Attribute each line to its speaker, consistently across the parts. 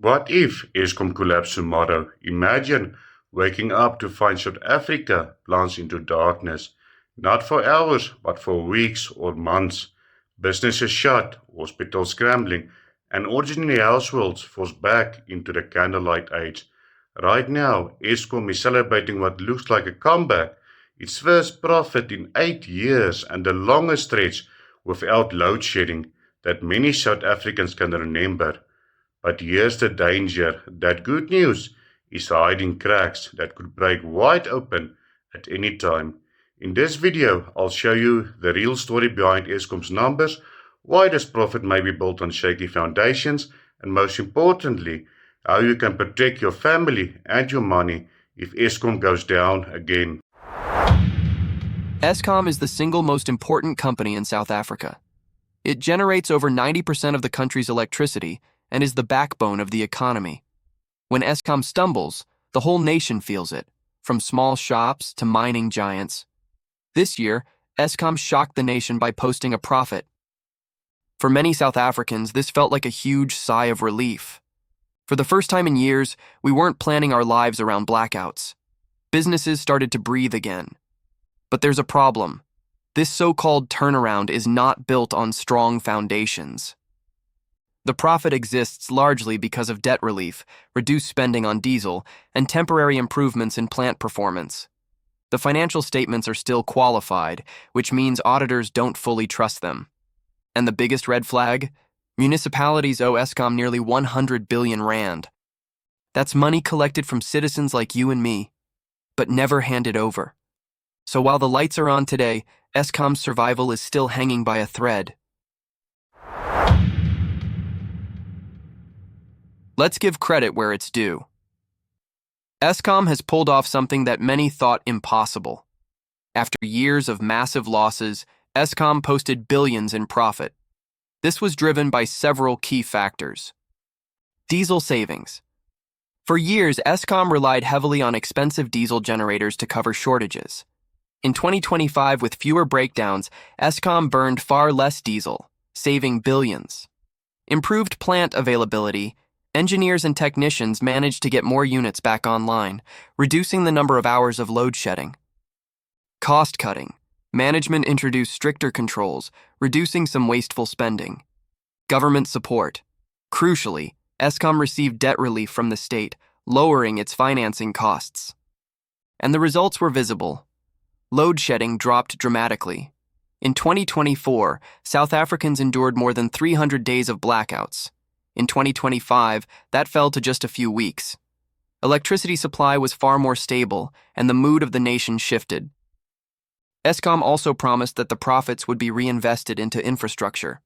Speaker 1: What if Eskom collapsed tomorrow? Imagine waking up to find South Africa plunged into darkness, not for hours, but for weeks or months. Businesses shut, hospitals scrambling, and ordinary households forced back into the candlelight age. Right now, Eskom is celebrating what looks like a comeback, its first profit in 8 years and the longest stretch without load shedding that many South Africans can remember. But here's the danger: that good news is hiding cracks that could break wide open at any time. In this video, I'll show you the real story behind Eskom's numbers, why this profit may be built on shaky foundations, and most importantly, how you can protect your family and your money if Eskom goes down again.
Speaker 2: Eskom is the single most important company in South Africa. It generates over 90% of the country's electricity and is the backbone of the economy. When Eskom stumbles, the whole nation feels it, from small shops to mining giants. This year, Eskom shocked the nation by posting a profit. For many South Africans, this felt like a huge sigh of relief. For the first time in years, we weren't planning our lives around blackouts. Businesses started to breathe again. But there's a problem. This so-called turnaround is not built on strong foundations. The profit exists largely because of debt relief, reduced spending on diesel, and temporary improvements in plant performance. The financial statements are still qualified, which means auditors don't fully trust them. And the biggest red flag? Municipalities owe Eskom nearly 100 billion rand. That's money collected from citizens like you and me, but never handed over. So while the lights are on today, Eskom's survival is still hanging by a thread. Let's give credit where it's due. Eskom has pulled off something that many thought impossible. After years of massive losses, Eskom posted billions in profit. This was driven by several key factors. Diesel savings. For years, Eskom relied heavily on expensive diesel generators to cover shortages. In 2025, with fewer breakdowns, Eskom burned far less diesel, saving billions. Improved plant availability. Engineers and technicians managed to get more units back online, reducing the number of hours of load shedding. Cost cutting. Management introduced stricter controls, reducing some wasteful spending. Government support. Crucially, Eskom received debt relief from the state, lowering its financing costs. And the results were visible. Load shedding dropped dramatically. In 2024, South Africans endured more than 300 days of blackouts. In 2025, that fell to just a few weeks. Electricity supply was far more stable, and the mood of the nation shifted. Eskom also promised that the profits would be reinvested into infrastructure.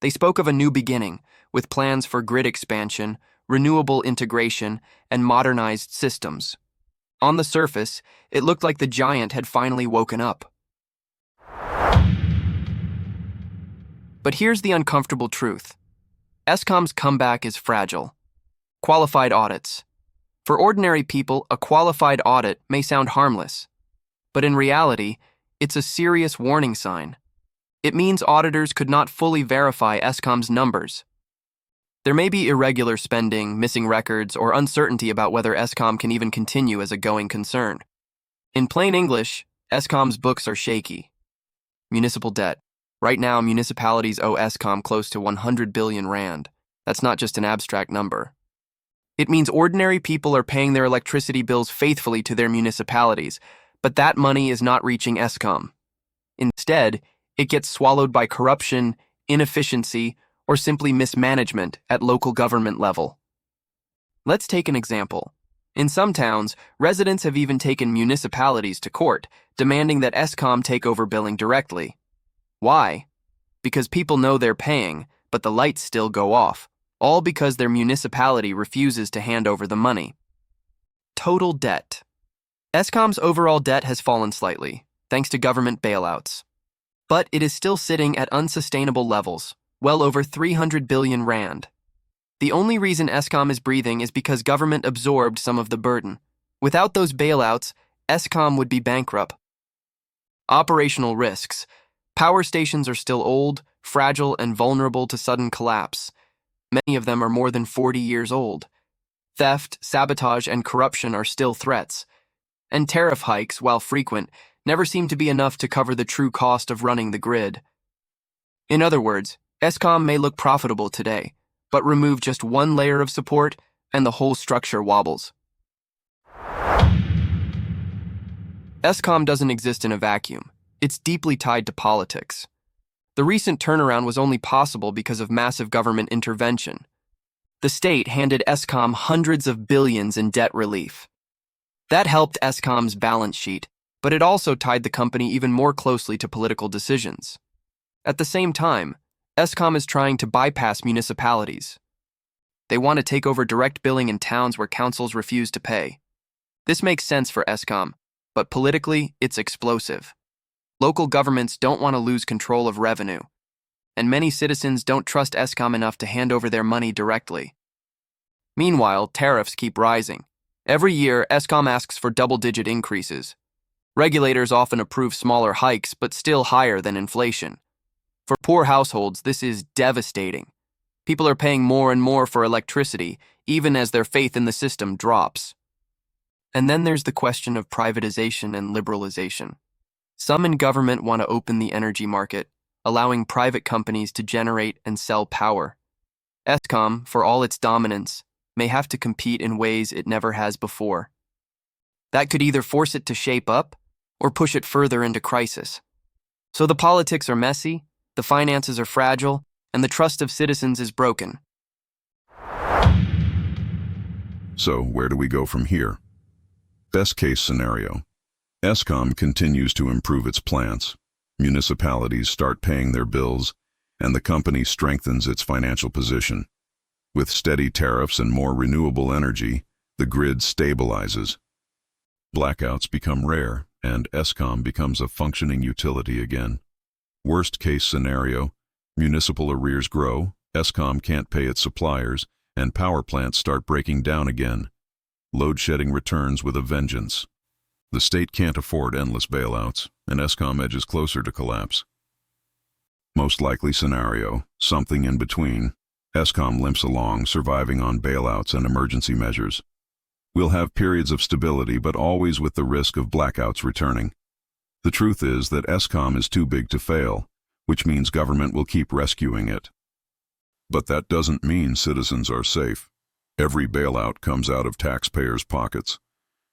Speaker 2: They spoke of a new beginning, with plans for grid expansion, renewable integration, and modernized systems. On the surface, it looked like the giant had finally woken up. But here's the uncomfortable truth. Eskom's comeback is fragile. Qualified audits. For ordinary people, a qualified audit may sound harmless. But in reality, it's a serious warning sign. It means auditors could not fully verify Eskom's numbers. There may be irregular spending, missing records, or uncertainty about whether Eskom can even continue as a going concern. In plain English, Eskom's books are shaky. Municipal debt. Right now, municipalities owe Eskom close to 100 billion rand. That's not just an abstract number. It means ordinary people are paying their electricity bills faithfully to their municipalities, but that money is not reaching Eskom. Instead, it gets swallowed by corruption, inefficiency, or simply mismanagement at local government level. Let's take an example. In some towns, residents have even taken municipalities to court, demanding that Eskom take over billing directly. Why? Because people know they're paying, but the lights still go off, all because their municipality refuses to hand over the money. Total debt. Eskom's overall debt has fallen slightly, thanks to government bailouts. But it is still sitting at unsustainable levels, well over 300 billion rand. The only reason Eskom is breathing is because government absorbed some of the burden. Without those bailouts, Eskom would be bankrupt. Operational risks. Power stations are still old, fragile, and vulnerable to sudden collapse. Many of them are more than 40 years old. Theft, sabotage, and corruption are still threats. And tariff hikes, while frequent, never seem to be enough to cover the true cost of running the grid. In other words, Eskom may look profitable today, but remove just one layer of support and the whole structure wobbles. Eskom doesn't exist in a vacuum. It's deeply tied to politics. The recent turnaround was only possible because of massive government intervention. The state handed Eskom hundreds of billions in debt relief. That helped Eskom's balance sheet, but it also tied the company even more closely to political decisions. At the same time, Eskom is trying to bypass municipalities. They want to take over direct billing in towns where councils refuse to pay. This makes sense for Eskom, but politically, it's explosive. Local governments don't want to lose control of revenue, and many citizens don't trust Eskom enough to hand over their money directly. Meanwhile, tariffs keep rising. Every year, Eskom asks for double-digit increases. Regulators often approve smaller hikes, but still higher than inflation. For poor households, this is devastating. People are paying more and more for electricity, even as their faith in the system drops. And then there's the question of privatization and liberalization. Some in government want to open the energy market, allowing private companies to generate and sell power. Eskom, for all its dominance, may have to compete in ways it never has before. That could either force it to shape up or push it further into crisis. So the politics are messy, the finances are fragile, and the trust of citizens is broken.
Speaker 3: So where do we go from here? Best case scenario. Eskom continues to improve its plants, municipalities start paying their bills, and the company strengthens its financial position. With steady tariffs and more renewable energy, the grid stabilizes. Blackouts become rare, and Eskom becomes a functioning utility again. Worst case scenario, municipal arrears grow, Eskom can't pay its suppliers, and power plants start breaking down again. Load shedding returns with a vengeance. The state can't afford endless bailouts, and Eskom edges closer to collapse. Most likely scenario, something in between. Eskom limps along, surviving on bailouts and emergency measures. We'll have periods of stability, but always with the risk of blackouts returning. The truth is that Eskom is too big to fail, which means government will keep rescuing it. But that doesn't mean citizens are safe. Every bailout comes out of taxpayers' pockets.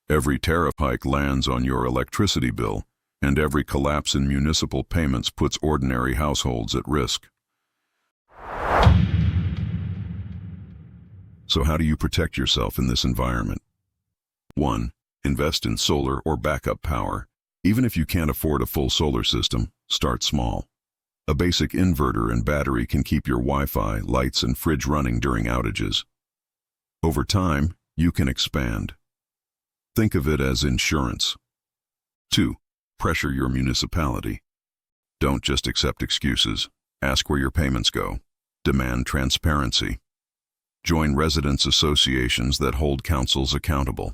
Speaker 3: Every tariff hike lands on your electricity bill, and every collapse in municipal payments puts ordinary households at risk. So how do you protect yourself in this environment? 1. Invest in solar or backup power. Even if you can't afford a full solar system, start small. A basic inverter and battery can keep your Wi-Fi, lights, and fridge running during outages. Over time, you can expand. Think of it as insurance. 2. Pressure your municipality. Don't just accept excuses. Ask where your payments go. Demand transparency. Join residents' associations that hold councils accountable.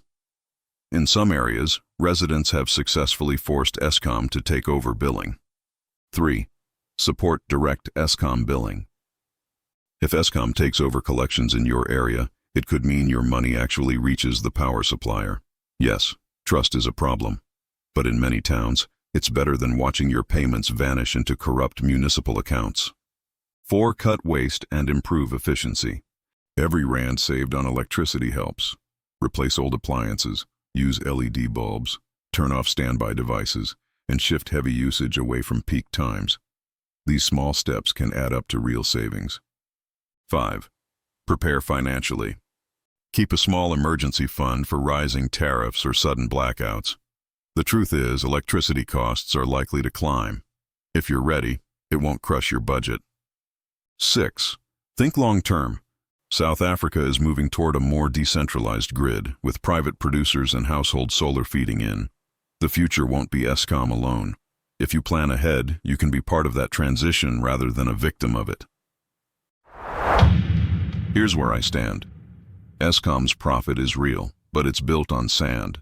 Speaker 3: In some areas, residents have successfully forced Eskom to take over billing. 3. Support direct Eskom billing. If Eskom takes over collections in your area, it could mean your money actually reaches the power supplier. Yes, trust is a problem, but in many towns, it's better than watching your payments vanish into corrupt municipal accounts. 4. Cut waste and improve efficiency. Every rand saved on electricity helps. Replace old appliances, use LED bulbs, turn off standby devices, and shift heavy usage away from peak times. These small steps can add up to real savings. 5. Prepare financially. Keep a small emergency fund for rising tariffs or sudden blackouts. The truth is, electricity costs are likely to climb. If you're ready, it won't crush your budget. 6. Think long-term. South Africa is moving toward a more decentralized grid, with private producers and household solar feeding in. The future won't be Eskom alone. If you plan ahead, you can be part of that transition rather than a victim of it. Here's where I stand. Eskom's profit is real, but it's built on sand.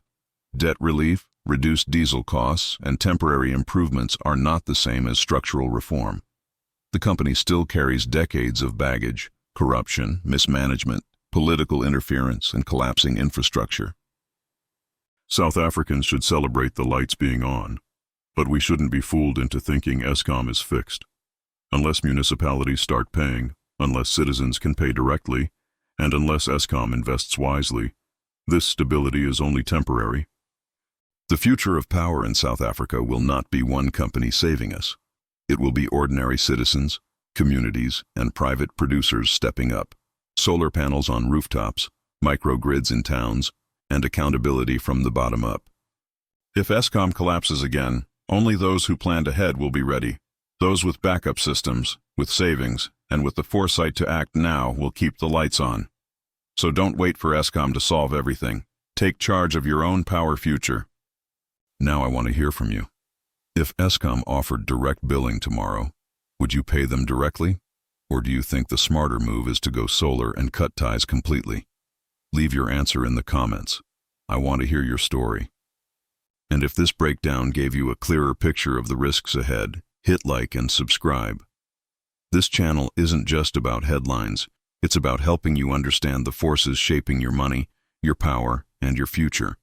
Speaker 3: Debt relief, reduced diesel costs, and temporary improvements are not the same as structural reform. The company still carries decades of baggage, corruption, mismanagement, political interference, and collapsing infrastructure. South Africans should celebrate the lights being on, but we shouldn't be fooled into thinking Eskom is fixed. Unless municipalities start paying, unless citizens can pay directly, and unless Eskom invests wisely, this stability is only temporary. The future of power in South Africa will not be one company saving us. It will be ordinary citizens, communities, and private producers stepping up. Solar panels on rooftops, microgrids in towns, and accountability from the bottom up. If Eskom collapses again, only those who planned ahead will be ready. Those with backup systems, with savings, and with the foresight to act now will keep the lights on. So don't wait for Eskom to solve everything. Take charge of your own power future. Now I want to hear from you. If Eskom offered direct billing tomorrow, would you pay them directly? Or do you think the smarter move is to go solar and cut ties completely? Leave your answer in the comments. I want to hear your story. And if this breakdown gave you a clearer picture of the risks ahead, hit like and subscribe. This channel isn't just about headlines. It's about helping you understand the forces shaping your money, your power, and your future.